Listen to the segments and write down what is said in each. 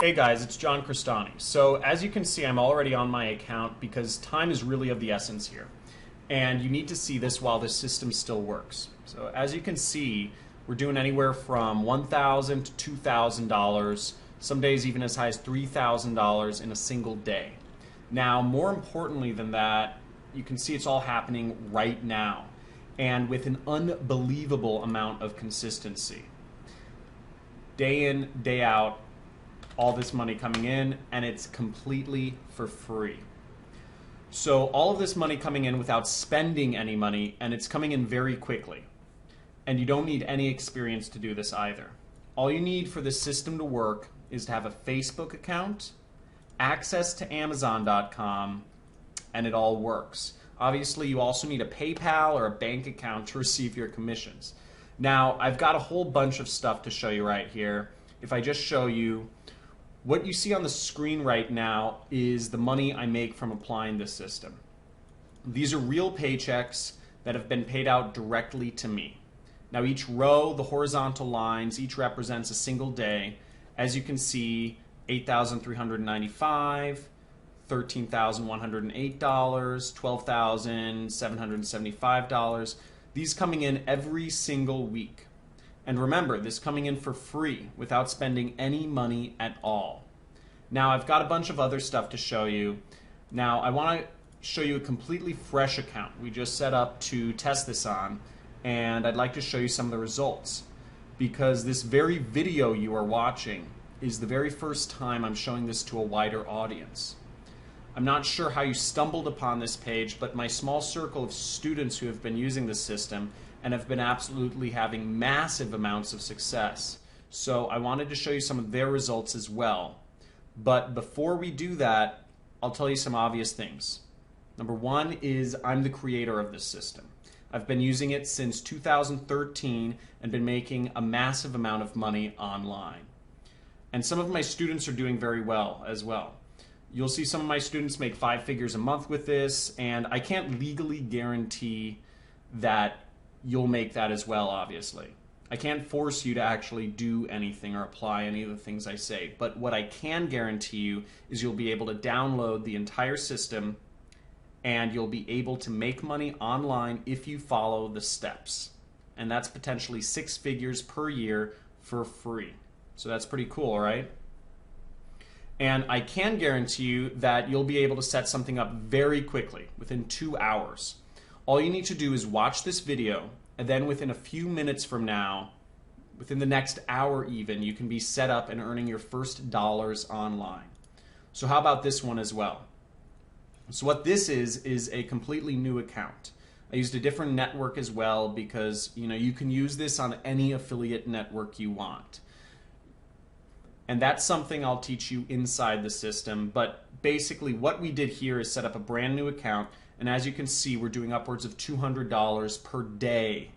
Hey guys, it's John Cristani. So as you can see, I'm already on my account because time is really of the essence here. And you need to see this while the system still works. So as you can see, we're doing anywhere from $1,000 to $2,000, some days even as high as $3,000 in a single day. Now, more importantly than that, you can see it's all happening right now and with an unbelievable amount of consistency. Day in, day out, all this money coming in, and it's completely for free. So all of this money coming in without spending any money, and it's coming in very quickly. And you don't need any experience to do this either. All you need for this system to work is to have a Facebook account, access to Amazon.com, and it all works. Obviously, you also need a PayPal or a bank account to receive your commissions. Now, I've got a whole bunch of stuff to show you right here. If I just show you, what you see on the screen right now is the money I make from applying this system. These are real paychecks that have been paid out directly to me. Now each row, the horizontal lines, each represents a single day. As you can see, $8,395, $13,108, $12,775. These coming in every single week. And remember, this coming in for free without spending any money at all. Now, I've got a bunch of other stuff to show you. Now, I want to show you a completely fresh account we just set up to test this on, and I'd like to show you some of the results. Because this very video you are watching is the very first time I'm showing this to a wider audience. I'm not sure how you stumbled upon this page, but my small circle of students who have been using this system and have been absolutely having massive amounts of success. So I wanted to show you some of their results as well. But before we do that, I'll tell you some obvious things. Number one is I'm the creator of this system. I've been using it since 2013 and been making a massive amount of money online. And some of my students are doing very well as well. You'll see some of my students make 5 figures a month with this, and I can't legally guarantee that you'll make that as well, obviously. I can't force you to actually do anything or apply any of the things I say, but what I can guarantee you is you'll be able to download the entire system and you'll be able to make money online if you follow the steps. And that's potentially 6 figures per year for free. So that's pretty cool, right? And I can guarantee you that you'll be able to set something up very quickly, within 2 hours. All you need to do is watch this video, and then within a few minutes from now, within the next hour even, you can be set up and earning your first dollars online. So how about this one as well? So what this is a completely new account. I used a different network as well because you can use this on any affiliate network you want. And that's something I'll teach you inside the system, but basically what we did here is set up a brand new account. And as you can see, we're doing upwards of $200 per day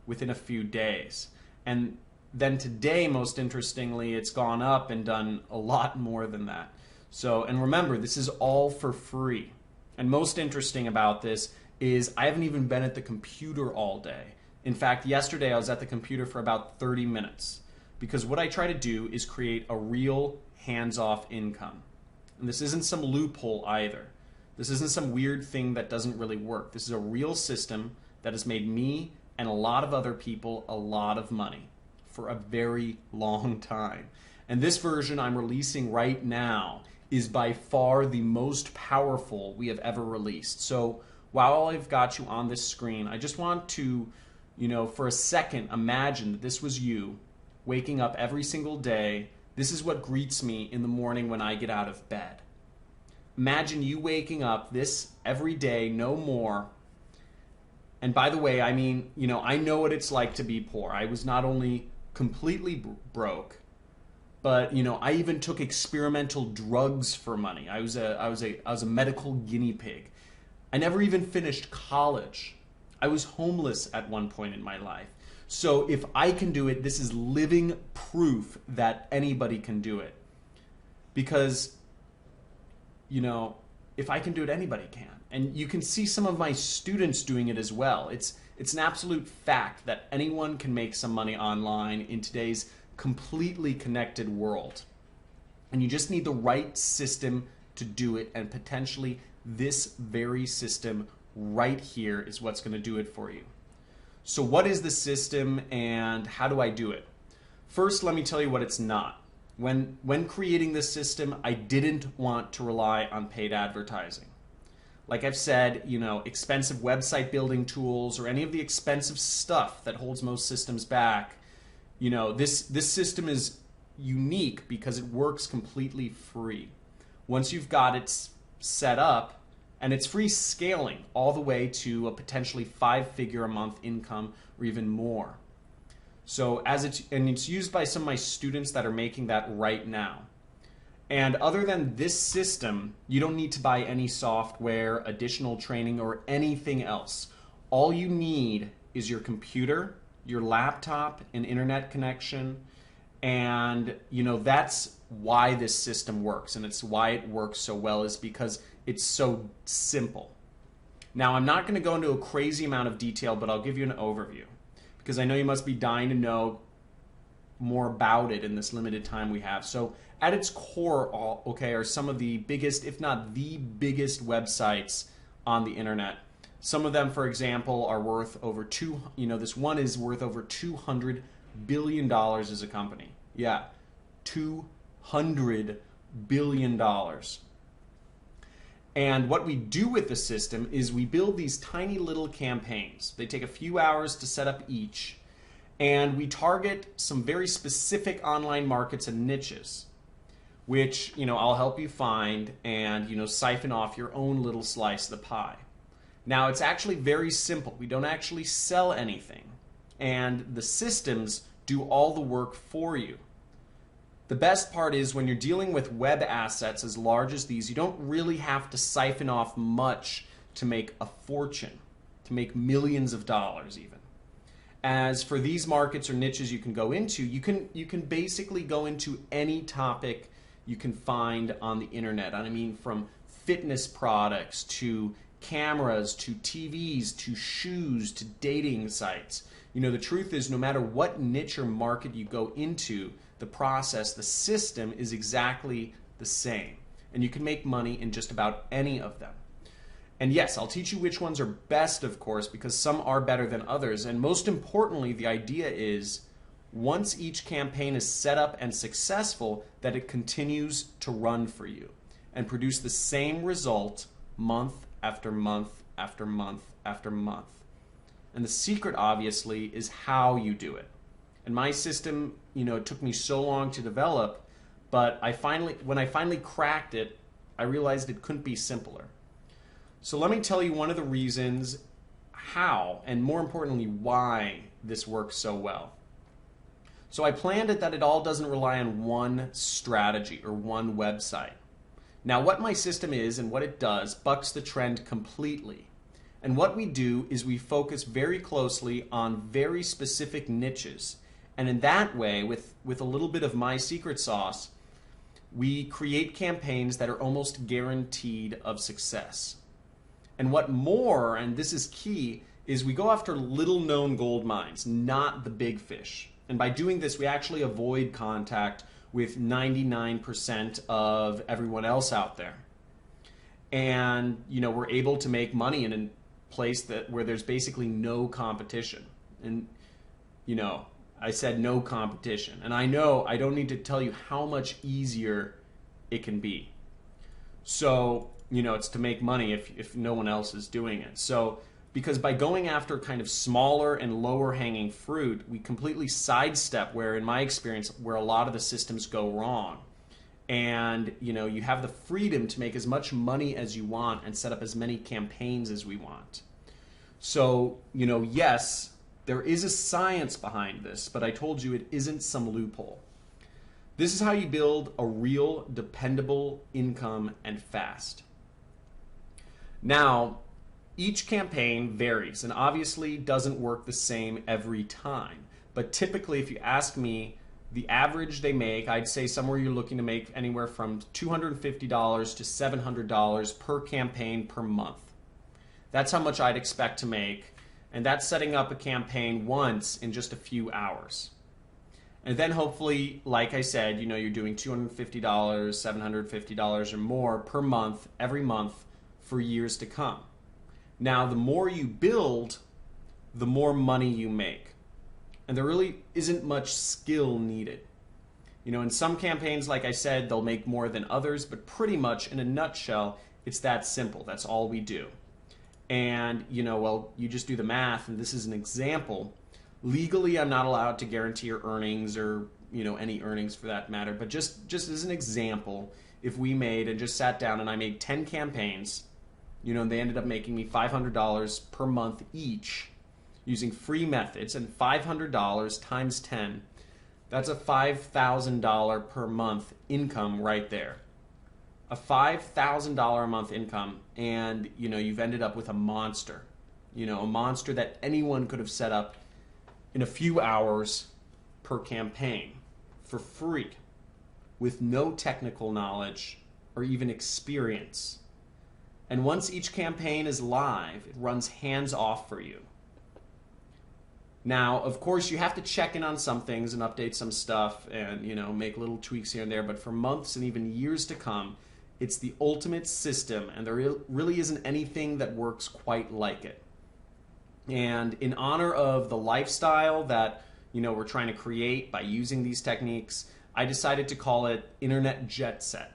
within a few days. And then today, most interestingly, it's gone up and done a lot more than that. So, and remember, this is all for free. And most interesting about this is I haven't even been at the computer all day. In fact, yesterday I was at the computer for about 30 minutes. Because what I try to do is create a real hands-off income. And this isn't some loophole either. This isn't some weird thing that doesn't really work. This is a real system that has made me and a lot of other people a lot of money for a very long time. And this version I'm releasing right now is by far the most powerful we have ever released. So while I've got you on this screen, I just want to, for a second, imagine that this was you waking up every single day. This is what greets me in the morning when I get out of bed. Imagine you waking up this every day, no more. And by the way, I mean, I know what it's like to be poor. I was not only completely broke, but I even took experimental drugs for money. I was a medical guinea pig. I never even finished college. I was homeless at one point in my life. So if I can do it, this is living proof that anybody can do it. Because if I can do it, anybody can. And you can see some of my students doing it as well. It's an absolute fact that anyone can make some money online in today's completely connected world. And you just need the right system to do it, and potentially this very system right here is what's going to do it for you. So what is the system and how do I do it? First, let me tell you what it's not. When creating this system, I didn't want to rely on paid advertising. Like I've said, expensive website building tools or any of the expensive stuff that holds most systems back, this system is unique because it works completely free. Once you've got it set up, and it's free scaling all the way to a potentially 5-figure a month income or even more. So it's used by some of my students that are making that right now. And other than this system, you don't need to buy any software, additional training, or anything else. All you need is your computer, your laptop, an internet connection, and that's why this system works, and it's why it works so well, is because it's so simple. Now, I'm not going to go into a crazy amount of detail, but I'll give you an overview because I know you must be dying to know more about it in this limited time we have. So at its core, are some of the biggest, if not the biggest websites on the internet. Some of them, for example, are worth over this one is worth over $200 billion as a company. Yeah, $200 billion. And what we do with the system is we build these tiny little campaigns. They take a few hours to set up each, and we target some very specific online markets and niches, which I'll help you find and siphon off your own little slice of the pie. Now, it's actually very simple. We don't actually sell anything, and the systems do all the work for you. The best part is when you're dealing with web assets as large as these, you don't really have to siphon off much to make a fortune, to make millions of dollars even. As for these markets or niches you can go into, you can basically go into any topic you can find on the internet. I mean, from fitness products to cameras to TVs to shoes to dating sites. The truth is, no matter what niche or market you go into, the process, the system is exactly the same. And you can make money in just about any of them. And yes, I'll teach you which ones are best, of course, because some are better than others. And most importantly, the idea is once each campaign is set up and successful, that it continues to run for you and produce the same result month after month after month after month. And the secret, obviously, is how you do it. And my system, it took me so long to develop, but when I finally cracked it, I realized it couldn't be simpler. So let me tell you one of the reasons how, and more importantly, why this works so well. So I planned it that it all doesn't rely on one strategy or one website. Now, what my system is and what it does bucks the trend completely. And what we do is we focus very closely on very specific niches. And in that way, with a little bit of my secret sauce, we create campaigns that are almost guaranteed of success. And what more, and this is key, is we go after little known gold mines, not the big fish. And by doing this, we actually avoid contact with 99% of everyone else out there. And we're able to make money in a place where there's basically no competition. And I said no competition. And I know I don't need to tell you how much easier it can be. So, it's to make money if no one else is doing it. So, because by going after kind of smaller and lower hanging fruit, we completely sidestep where, in my experience, where a lot of the systems go wrong. And, you have the freedom to make as much money as you want and set up as many campaigns as we want. So, yes, there is a science behind this, but I told you it isn't some loophole. This is how you build a real, dependable income and fast. Now, each campaign varies and obviously doesn't work the same every time. But typically, if you ask me, the average they make, I'd say somewhere you're looking to make anywhere from $250 to $700 per campaign per month. That's how much I'd expect to make. And that's setting up a campaign once in just a few hours. And then hopefully, like I said, you're doing $250, $750 or more per month, every month for years to come. Now, the more you build, the more money you make. And there really isn't much skill needed. In some campaigns, like I said, they'll make more than others, but pretty much in a nutshell, it's that simple. That's all we do. And, you just do the math, and this is an example. Legally, I'm not allowed to guarantee your earnings or, any earnings for that matter, but just as an example, if we made and just sat down and I made 10 campaigns, and they ended up making me $500 per month each using free methods, and $500 times 10, that's a $5,000 per month income right there. A $5,000 a month income, and you've ended up with a monster. A monster that anyone could have set up in a few hours per campaign for free with no technical knowledge or even experience. And once each campaign is live, it runs hands off for you. Now, of course, you have to check in on some things and update some stuff and, make little tweaks here and there, but for months and even years to come, it's the ultimate system, and there really isn't anything that works quite like it. And in honor of the lifestyle that, we're trying to create by using these techniques, I decided to call it Internet Jet Set.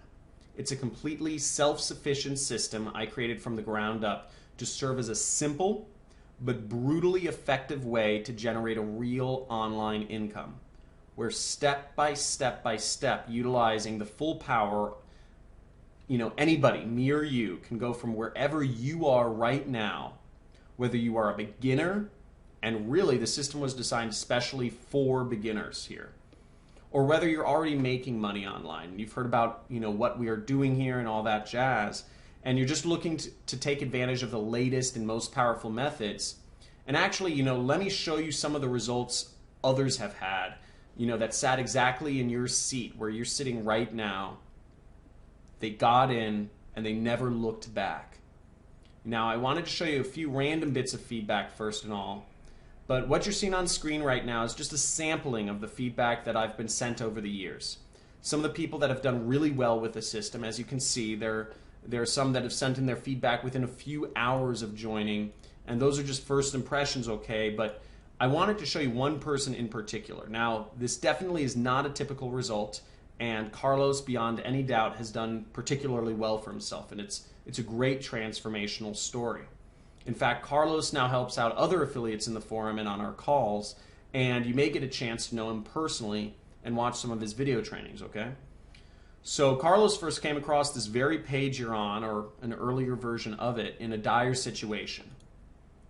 It's a completely self-sufficient system I created from the ground up to serve as a simple but brutally effective way to generate a real online income, where step by step by step, utilizing the full power, anybody, me or you, can go from wherever you are right now, whether you are a beginner, and really the system was designed especially for beginners here, or whether you're already making money online. You've heard about, what we are doing here and all that jazz, and you're just looking to take advantage of the latest and most powerful methods. And actually, let me show you some of the results others have had, that sat exactly in your seat where you're sitting right now. They got in and they never looked back. Now, I wanted to show you a few random bits of feedback first and all, but what you're seeing on screen right now is just a sampling of the feedback that I've been sent over the years. Some of the people that have done really well with the system, as you can see, there are some that have sent in their feedback within a few hours of joining, and those are just first impressions, okay, but I wanted to show you one person in particular. Now, this definitely is not a typical result, and Carlos, beyond any doubt, has done particularly well for himself, and it's a great transformational story. In fact, Carlos now helps out other affiliates in the forum and on our calls, and you may get a chance to know him personally and watch some of his video trainings, okay? So Carlos first came across this very page you're on, or an earlier version of it, in a dire situation.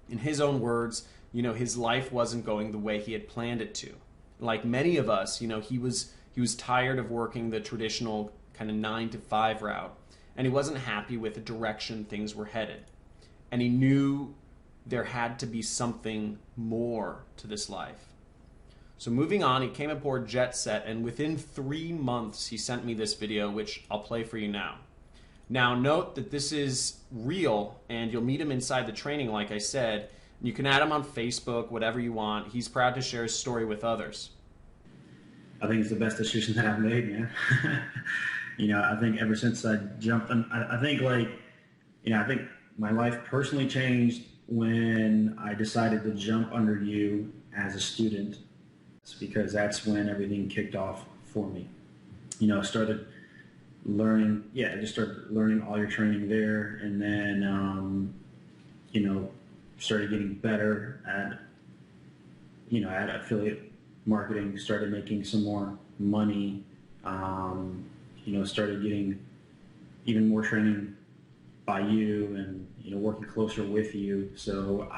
In his own words, his life wasn't going the way he had planned it to. Like many of us, he was tired of working the traditional kind of 9-to-5 route, and he wasn't happy with the direction things were headed. And he knew there had to be something more to this life. So moving on, he came aboard Jet Set, and within 3 months, he sent me this video, which I'll play for you now. Now, note that this is real, and you'll meet him inside the training, like I said. You can add him on Facebook, whatever you want. He's proud to share his story with others. I think it's the best decision that I've made, man. I think ever since I jumped in, I think my life personally changed when I decided to jump under you as a student. It's because that's when everything kicked off for me. Started learning, just started learning all your training there, and then, started getting better at affiliate marketing, started making some more money, started getting even more training by you and, working closer with you. So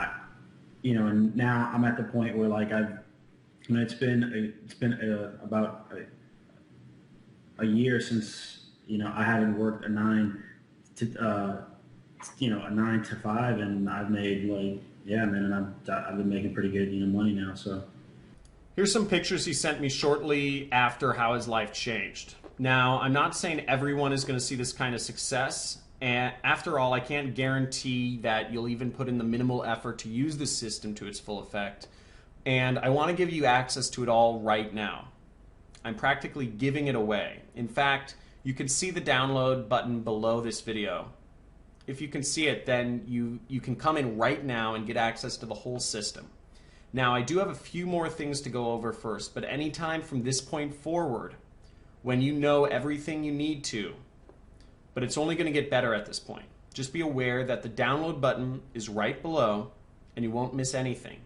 and now I'm at the point where it's been about a year since, I haven't worked a 9 to 5, and I've made and I've been making pretty good, money now. So here's some pictures he sent me shortly after how his life changed. Now, I'm not saying everyone is going to see this kind of success, and after all, I can't guarantee that you'll even put in the minimal effort to use the system to its full effect, and I want to give you access to it all right now. I'm practically giving it away. In fact, you can see the download button below this video. If you can see it, then you can come in right now and get access to the whole system. Now, I do have a few more things to go over first, but anytime from this point forward, when you know everything you need to, but it's only going to get better at this point, just be aware that the download button is right below and you won't miss anything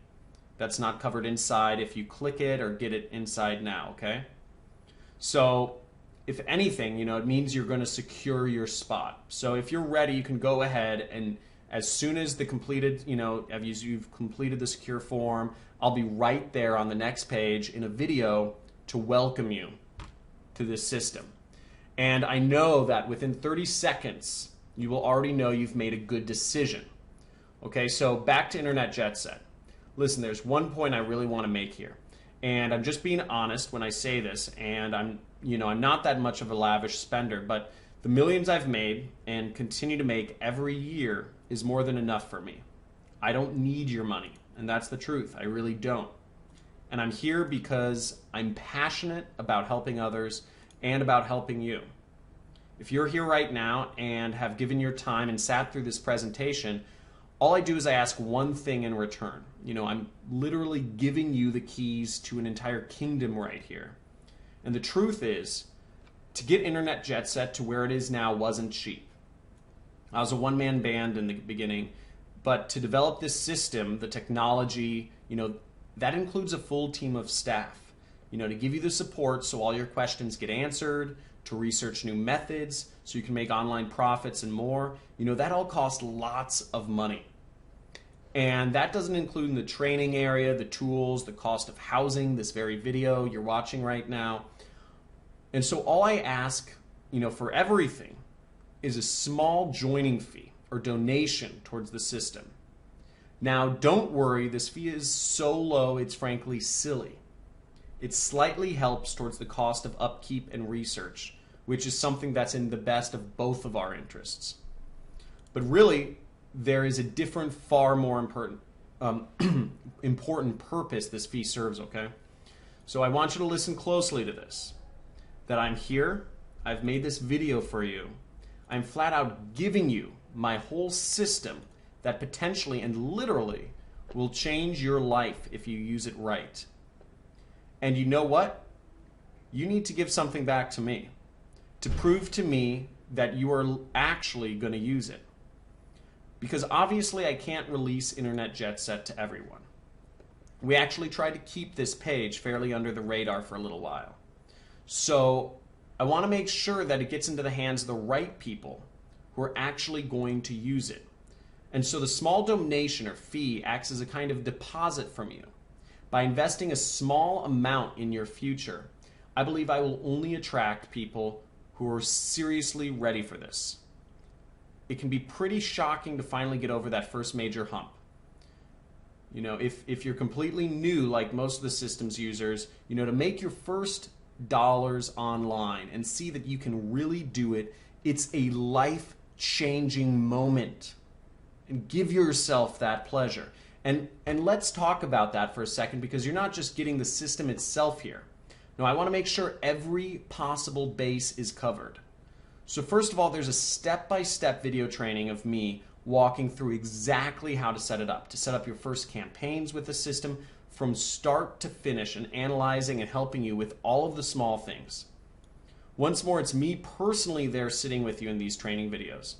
that's not covered inside if you click it or get it inside now, okay? So if anything, it means you're going to secure your spot. So if you're ready, you can go ahead and as soon as the completed, you've completed the secure form, I'll be right there on the next page in a video to welcome you to this system. And I know that within 30 seconds, you will already know you've made a good decision. Okay, so back to Internet Jet Set. Listen, there's one point I really want to make here. And I'm just being honest when I say this, and I'm not that much of a lavish spender, but the millions I've made and continue to make every year is more than enough for me. I don't need your money, and that's the truth. I really don't. And I'm here because I'm passionate about helping others and about helping you. If you're here right now and have given your time and sat through this presentation, all I do is I ask one thing in return. I'm literally giving you the keys to an entire kingdom right here. And the truth is, to get Internet Jet Set to where it is now wasn't cheap. I was a one-man band in the beginning, but to develop this system, the technology, that includes a full team of staff, to give you the support so all your questions get answered, to research new methods so you can make online profits and more. That all costs lots of money. And that doesn't include the training area, the tools, the cost of housing, this very video you're watching right now. And so all I ask, for everything is a small joining fee or donation towards the system. Now, don't worry, this fee is so low, it's frankly silly. It slightly helps towards the cost of upkeep and research, which is something that's in the best of both of our interests. But really, there is a different, far more important purpose this fee serves, okay? So I want you to listen closely to this. That I'm here, I've made this video for you. I'm flat out giving you my whole system that potentially and literally will change your life if you use it right. And you know what? You need to give something back to me to prove to me that you are actually going to use it. Because obviously I can't release Internet Jet Set to everyone. We actually tried to keep this page fairly under the radar for a little while. So I want to make sure that it gets into the hands of the right people who are actually going to use it. And so the small donation or fee acts as a kind of deposit from you. By investing a small amount in your future, I believe I will only attract people who are seriously ready for this. It can be pretty shocking to finally get over that first major hump. If you're completely new, like most of the systems users, to make your first dollars online and see that you can really do it, it's a life-changing moment. And give yourself that pleasure. And let's talk about that for a second, because you're not just getting the system itself here. No, I want to make sure every possible base is covered. So first of all, there's a step-by-step video training of me walking through exactly how to set up your first campaigns with the system from start to finish, and analyzing and helping you with all of the small things. Once more, it's me personally there sitting with you in these training videos.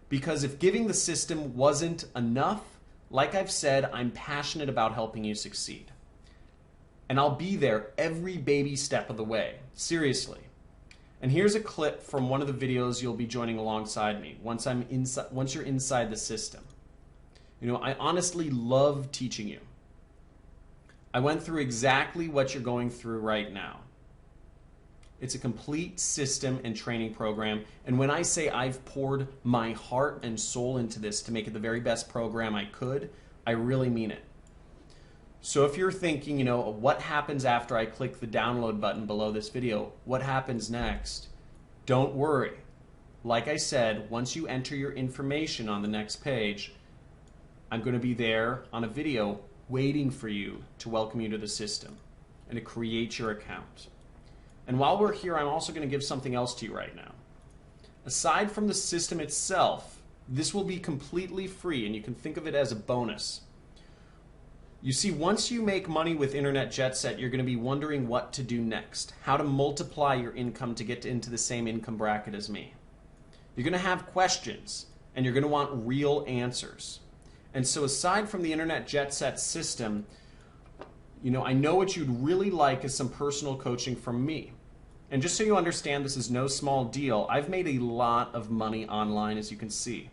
Because if giving the system wasn't enough, like I've said, I'm passionate about helping you succeed. And I'll be there every baby step of the way, seriously. And here's a clip from one of the videos you'll be joining alongside me once you're inside the system. I honestly love teaching you. I went through exactly what you're going through right now. It's a complete system and training program. And when I say I've poured my heart and soul into this to make it the very best program I could, I really mean it. So if you're thinking, what happens after I click the download button below this video? What happens next? Don't worry. Like I said, once you enter your information on the next page, I'm going to be there on a video waiting for you to welcome you to the system and to create your account. And while we're here, I'm also going to give something else to you right now. Aside from the system itself, this will be completely free, and you can think of it as a bonus. You see, once you make money with Internet Jet Set, you're going to be wondering what to do next, how to multiply your income to get into the same income bracket as me. You're going to have questions, and you're going to want real answers. And so aside from the Internet Jet Set system, I know what you'd really like is some personal coaching from me. And just so you understand, this is no small deal. I've made a lot of money online, as you can see.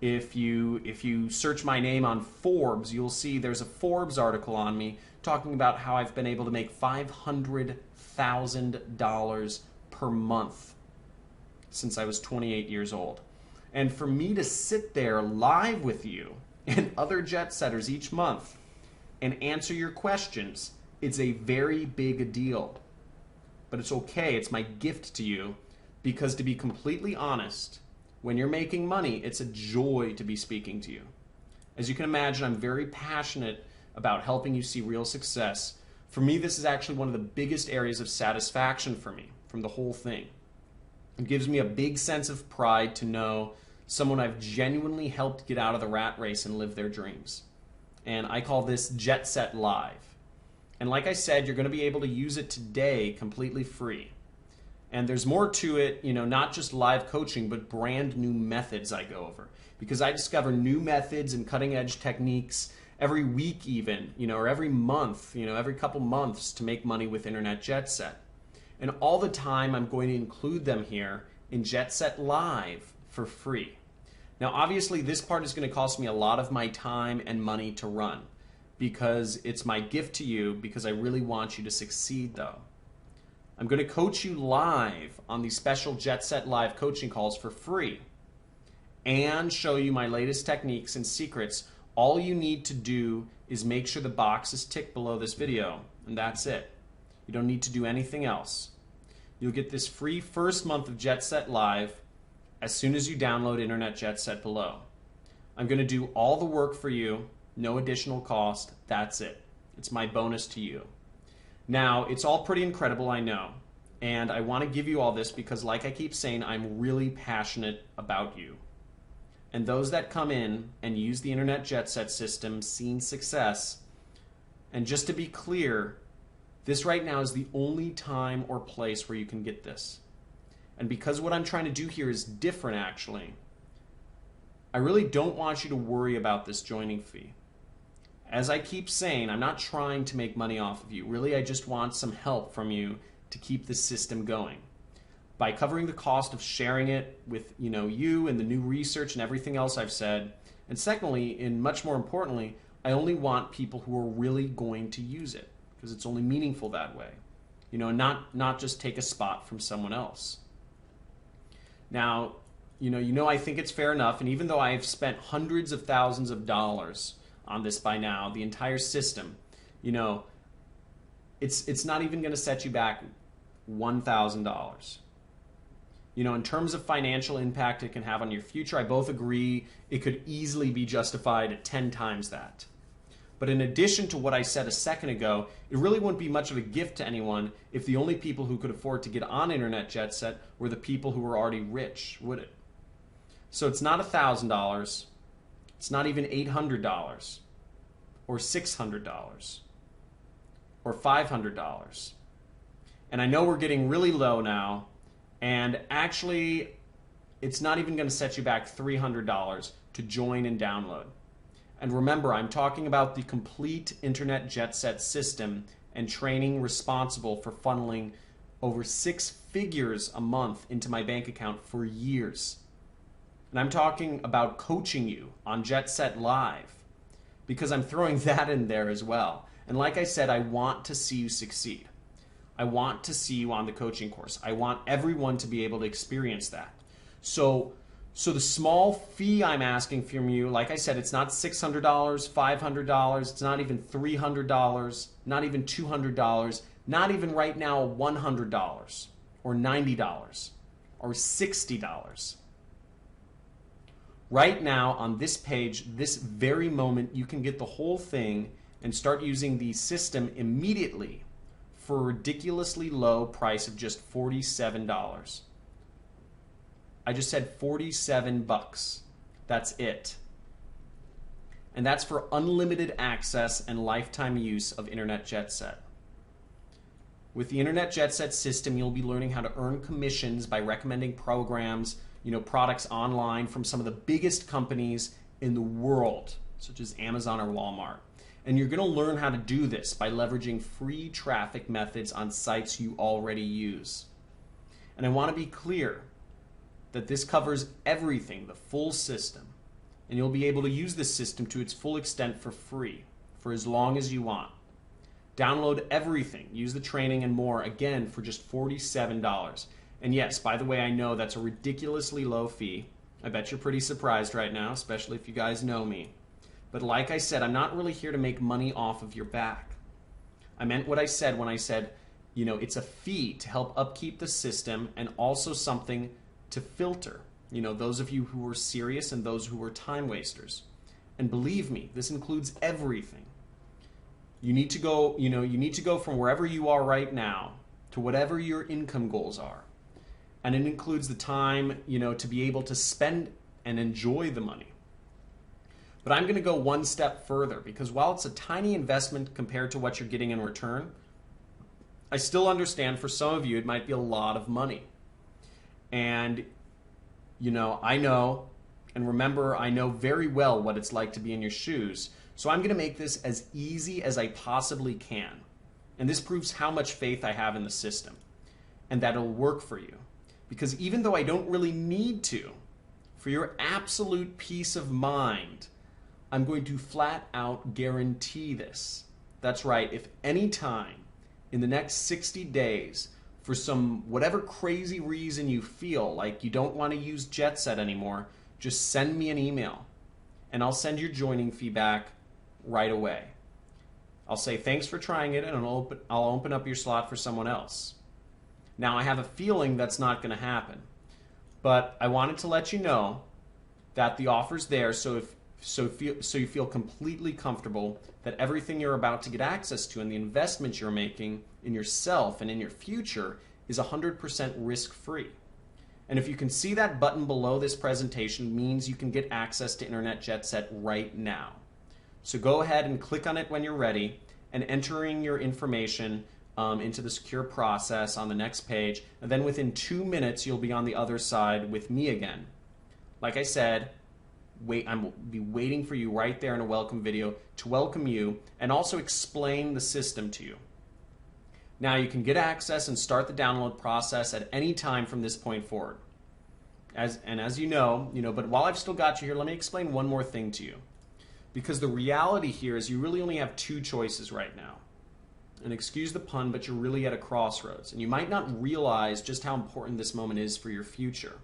If you search my name on Forbes, you'll see there's a Forbes article on me talking about how I've been able to make $500,000 per month since I was 28 years old. And for me to sit there live with you and other jet setters each month and answer your questions, it's a very big deal. But it's okay, it's my gift to you, because to be completely honest, when you're making money, it's a joy to be speaking to you. As you can imagine, I'm very passionate about helping you see real success. For me, this is actually one of the biggest areas of satisfaction for me from the whole thing. It gives me a big sense of pride to know someone I've genuinely helped get out of the rat race and live their dreams. And I call this Jet Set Live. And like I said, you're going to be able to use it today completely free. And there's more to it, not just live coaching, but brand new methods I go over. Because I discover new methods and cutting edge techniques every week even, or every month, every couple months to make money with Internet Jet Set. And all the time I'm going to include them here in Jet Set Live for free. Now obviously this part is going to cost me a lot of my time and money to run, because it's my gift to you, because I really want you to succeed though. I'm going to coach you live on these special Jet Set Live coaching calls for free and show you my latest techniques and secrets. All you need to do is make sure the box is ticked below this video, and that's it. You don't need to do anything else. You'll get this free first month of Jet Set Live as soon as you download Internet Jet Set below. I'm going to do all the work for you, no additional cost. That's it. It's my bonus to you. Now, it's all pretty incredible, I know, and I want to give you all this because, like I keep saying, I'm really passionate about you. And those that come in and use the Internet Jet Set system, seen success. And just to be clear, this right now is the only time or place where you can get this. And because what I'm trying to do here is different, actually, I really don't want you to worry about this joining fee. As I keep saying, I'm not trying to make money off of you. Really, I just want some help from you to keep the system going. By covering the cost of sharing it with you and the new research and everything else I've said. And secondly, and much more importantly, I only want people who are really going to use it, because it's only meaningful that way. Not just take a spot from someone else. Now, I think it's fair enough, and even though I've spent hundreds of thousands of dollars on this by now, the entire system, it's not even going to set you back $1,000. In terms of financial impact it can have on your future, I both agree it could easily be justified at 10 times that. But in addition to what I said a second ago, it really wouldn't be much of a gift to anyone if the only people who could afford to get on Internet Jet Set were the people who were already rich, would it? So it's not $1,000. It's not even $800 or $600 or $500. And I know we're getting really low now, and actually it's not even going to set you back $300 to join and download. And remember, I'm talking about the complete Internet Jet Set system and training responsible for funneling over 6 figures a month into my bank account for years. And I'm talking about coaching you on Jet Set Live, because I'm throwing that in there as well. And like I said, I want to see you succeed. I want to see you on the coaching course. I want everyone to be able to experience that. So the small fee I'm asking from you, like I said, it's not $600, $500, it's not even $300, not even $200, not even right now $100 or $90 or $60. Right now on this page, this very moment, you can get the whole thing and start using the system immediately for a ridiculously low price of just $47. I just said 47 bucks. That's it. And that's for unlimited access and lifetime use of Internet Jet Set. With the Internet Jet Set system, you'll be learning how to earn commissions by recommending programs, products online from some of the biggest companies in the world, such as Amazon or Walmart. And you're going to learn how to do this by leveraging free traffic methods on sites you already use. And I want to be clear that this covers everything, the full system. And you'll be able to use this system to its full extent for free, for as long as you want. Download everything, use the training and more, again, for just $47. And yes, by the way, I know that's a ridiculously low fee. I bet you're pretty surprised right now, especially if you guys know me. But like I said, I'm not really here to make money off of your back. I meant what I said when I said, it's a fee to help upkeep the system and also something to filter, those of you who are serious and those who are time wasters. And believe me, this includes everything. You need to go from wherever you are right now to whatever your income goals are. And it includes the time, to be able to spend and enjoy the money. But I'm going to go one step further, because while it's a tiny investment compared to what you're getting in return, I still understand for some of you it might be a lot of money. And, I know, and remember, I know very well what it's like to be in your shoes. So I'm going to make this as easy as I possibly can. And this proves how much faith I have in the system and that it'll work for you. Because even though I don't really need to, for your absolute peace of mind, I'm going to flat out guarantee this. That's right, if any time in the next 60 days, for some whatever crazy reason you feel like you don't want to use JetSet anymore, just send me an email and I'll send your joining fee back right away. I'll say thanks for trying it and I'll open up your slot for someone else. Now I have a feeling that's not going to happen, but I wanted to let you know that the offer's there, so you feel completely comfortable that everything you're about to get access to and the investment you're making in yourself and in your future is 100% risk-free. And if you can see that button below this presentation, means you can get access to Internet Jet Set right now. So go ahead and click on it when you're ready and entering your information into the secure process on the next page, and then within 2 minutes you'll be on the other side with me again. Like I said, I'll be waiting for you right there in a welcome video to welcome you and also explain the system to you. Now you can get access and start the download process at any time from this point forward. As you know, but while I've still got you here, let me explain one more thing to you. Because the reality here is you really only have two choices right now. And excuse the pun, but you're really at a crossroads. And you might not realize just how important this moment is for your future.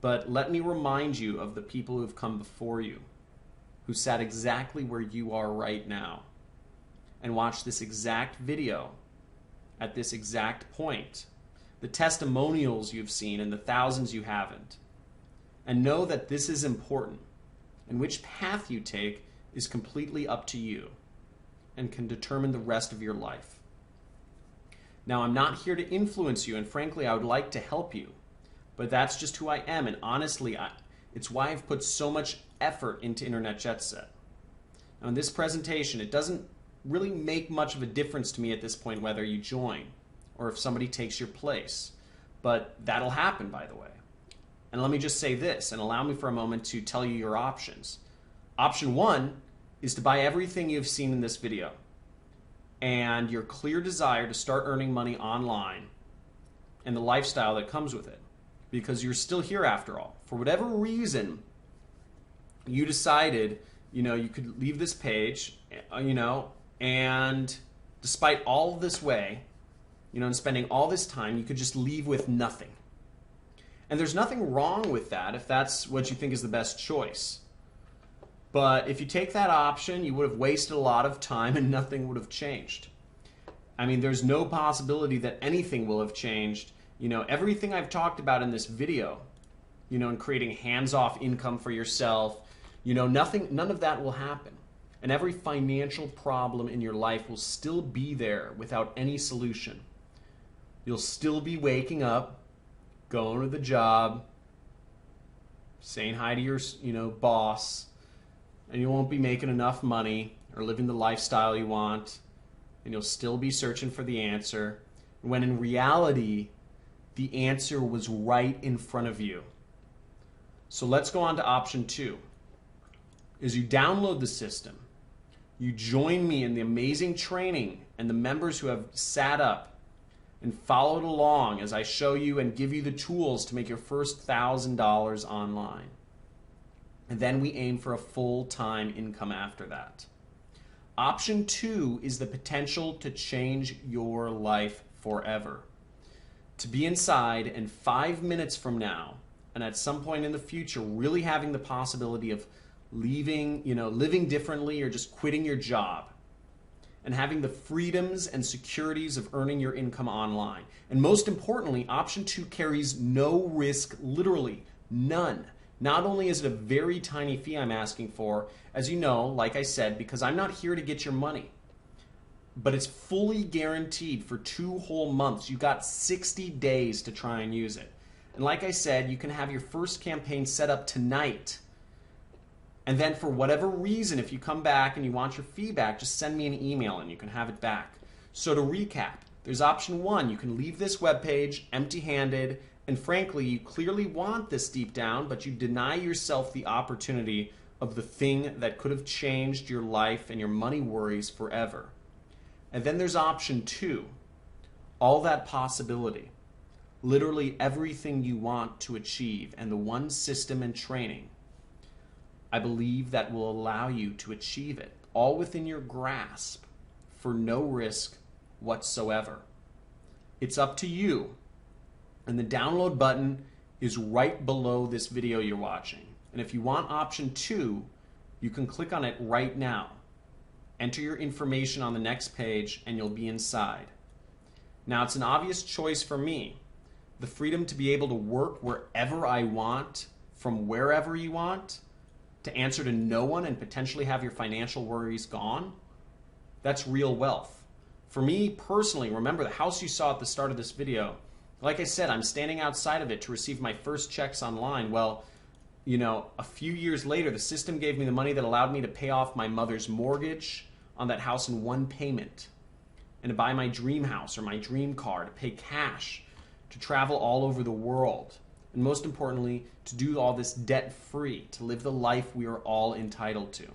But let me remind you of the people who have come before you, who sat exactly where you are right now, and watched this exact video at this exact point, the testimonials you've seen and the thousands you haven't. And know that this is important, and which path you take is completely up to you and can determine the rest of your life. Now, I'm not here to influence you, and frankly, I would like to help you. But that's just who I am, and honestly, it's why I've put so much effort into Internet Jet Set. Now in this presentation, it doesn't really make much of a difference to me at this point whether you join or if somebody takes your place. But that'll happen, by the way. And let me just say this, and allow me for a moment to tell you your options. Option 1 is to buy everything you've seen in this video and your clear desire to start earning money online and the lifestyle that comes with it. Because you're still here after all. For whatever reason, you decided, you could leave this page, and despite all this way, and spending all this time, you could just leave with nothing. And there's nothing wrong with that if that's what you think is the best choice. But if you take that option, you would have wasted a lot of time and nothing would have changed. I mean, there's no possibility that anything will have changed. Everything I've talked about in this video, in creating hands-off income for yourself, none of that will happen. And every financial problem in your life will still be there without any solution. You'll still be waking up, going to the job, saying hi to your, boss, and you won't be making enough money or living the lifestyle you want, and you'll still be searching for the answer, when in reality, the answer was right in front of you. So let's go on to option 2. Is you download the system, you join me in the amazing training and the members who have sat up and followed along as I show you and give you the tools to make your first $1,000 online. And then we aim for a full-time income after that. Option 2 is the potential to change your life forever. To be inside and 5 minutes from now, and at some point in the future, really having the possibility of leaving, living differently or just quitting your job, and having the freedoms and securities of earning your income online. And most importantly, option 2 carries no risk, literally none. Not only is it a very tiny fee I'm asking for, as you know, like I said, because I'm not here to get your money, but it's fully guaranteed for 2 whole months. You got 60 days to try and use it. And like I said, you can have your first campaign set up tonight. And then for whatever reason, if you come back and you want your feedback, just send me an email and you can have it back. So to recap, there's option 1. You can leave this webpage empty-handed, and frankly, you clearly want this deep down, but you deny yourself the opportunity of the thing that could have changed your life and your money worries forever. And then there's option 2. All that possibility. Literally everything you want to achieve, and the one system and training I believe that will allow you to achieve it, all within your grasp, for no risk whatsoever. It's up to you, and the download button is right below this video you're watching. And if you want option 2, you can click on it right now. Enter your information on the next page, and you'll be inside. Now, it's an obvious choice for me. The freedom to be able to work wherever I want, from wherever you want, to answer to no one and potentially have your financial worries gone, that's real wealth. For me personally, remember the house you saw at the start of this video, like I said, I'm standing outside of it to receive my first checks online. Well, a few years later, the system gave me the money that allowed me to pay off my mother's mortgage on that house in one payment, and to buy my dream house or my dream car, to pay cash, to travel all over the world, and most importantly, to do all this debt-free, to live the life we are all entitled to.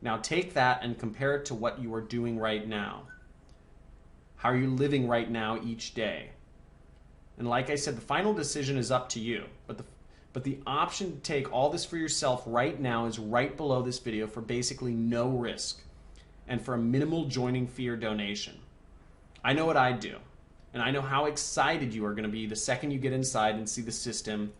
Now take that and compare it to what you are doing right now. How are you living right now each day? And like I said, the final decision is up to you, but the option to take all this for yourself right now is right below this video for basically no risk and for a minimal joining fee or donation. I know what I'd do. And I know how excited you are going to be the second you get inside and see the system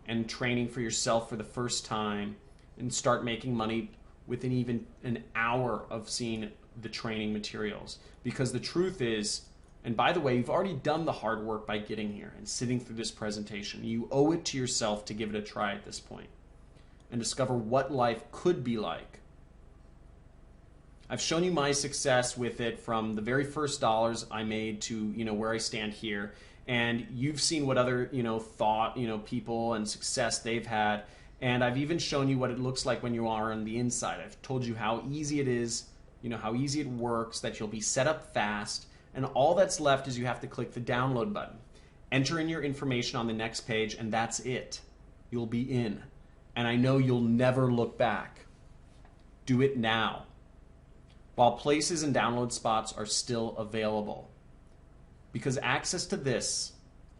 and training for yourself for the first time and start making money within even an hour of seeing the training materials. Because the truth is, and by the way, you've already done the hard work by getting here and sitting through this presentation. You owe it to yourself to give it a try at this point and discover what life could be like. I've shown you my success with it from the very first dollars I made to, where I stand here. And you've seen what other, people and success they've had. And I've even shown you what it looks like when you are on the inside. I've told you how easy it is, how easy it works, that you'll be set up fast. And all that's left is you have to click the download button. Enter in your information on the next page, and that's it. You'll be in. And I know you'll never look back. Do it now, while places and download spots are still available. Because access to this,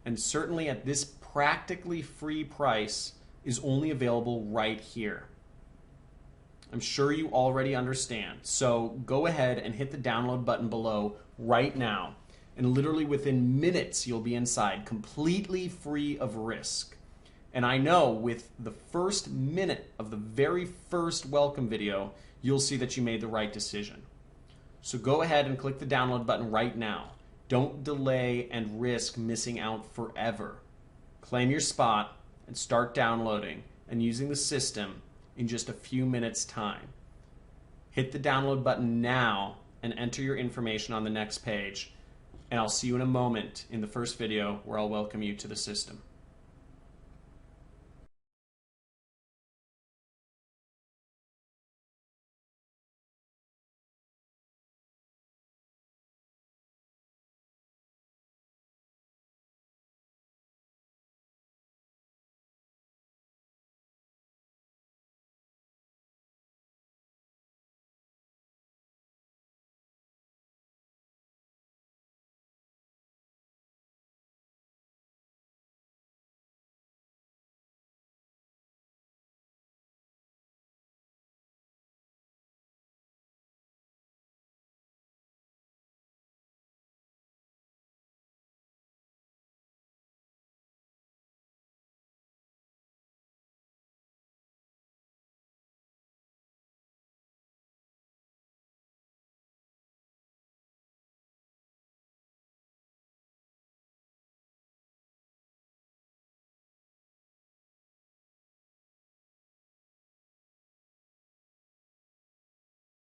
and certainly at this practically free price, is only available right here. I'm sure you already understand. So go ahead and hit the download button below right now. And literally within minutes, you'll be inside, completely free of risk. And I know with the first minute of the very first welcome video, you'll see that you made the right decision. So go ahead and click the download button right now. Don't delay and risk missing out forever. Claim your spot and start downloading and using the system in just a few minutes' time. Hit the download button now and enter your information on the next page. And I'll see you in a moment in the first video where I'll welcome you to the system.